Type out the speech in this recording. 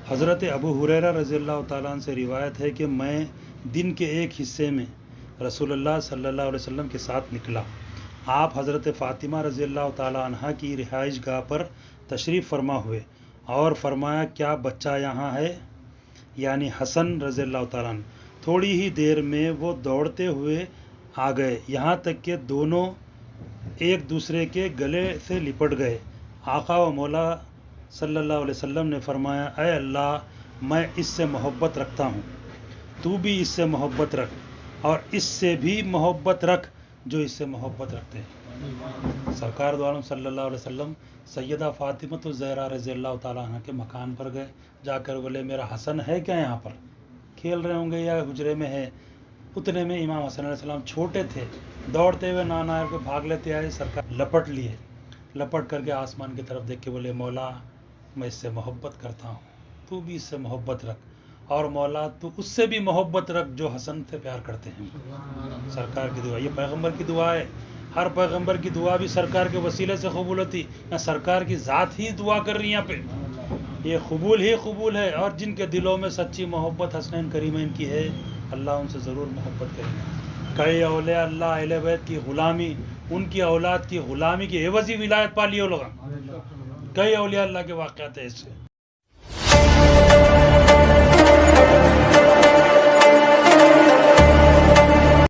حضرت ابو ہریرہ رضی اللہ تعالیٰ عنہ سے روایت ہے کہ میں دن کے ایک حصے میں رسول اللہ صلی اللہ علیہ وسلم کے ساتھ نکلا. آپ حضرت فاطمہ رضی اللہ تعالیٰ عنہ کی رہائش گاہ پر تشریف فرما ہوئے اور فرمایا کیا بچہ یہاں ہے، یعنی حسن رضی اللہ تعالیٰ عنہ. تھوڑی ہی دیر میں وہ دوڑتے ہوئے آ گئے، یہاں تک کہ دونوں ایک دوسرے کے گلے سے لپٹ گئے. آقا و مولا صلی اللہ علیہ وسلم نے فرمایا اے اللہ، میں اس سے محبت رکھتا ہوں، تو بھی اس سے محبت رکھ، اور اس سے بھی محبت رکھ جو اس سے محبت رکھتے ہیں. سرکار دو عالم صلی اللہ علیہ وسلم سیدہ فاطمہ الزہرا رضی اللہ تعالیٰ عنہ کے مکان پر گئے. جا کر بولے میرا حسن ہے کیا یہاں پر؟ کھیل رہے ہوں گے یا حجرے میں ہے. اتنے میں امام حسن علیہ السلام چھوٹے تھے، دوڑتے ہوئے نانا کے بھاگ لیتے آئے. سرکار لپٹ لیے، لپٹ کر کے آسمان کی طرف دیکھ کے بولے مولا میں اس سے محبت کرتا ہوں، تو بھی اس سے محبت رکھ، اور مولا تو اس سے بھی محبت رکھ جو حسن سے پیار کرتے ہیں. سرکار کی دعا، یہ پیغمبر کی دعا ہے. ہر پیغمبر کی دعا بھی سرکار کے وسیلے سے قبول ہوتی، یا سرکار کی ذات ہی دعا کر رہی یہاں پہ، یہ قبول ہی قبول ہے. اور جن کے دلوں میں سچی محبت حسنین کریمین کی ہے، اللہ ان سے ضرور محبت کریں گے. کئی اولیاء اللہ اہل بیت کی غلامی، ان کی اولاد کی غلامی کی عوضی ولایت پالی ہو لوگا. کئی اولیاء اللہ کے واقعات ہیں ایسے.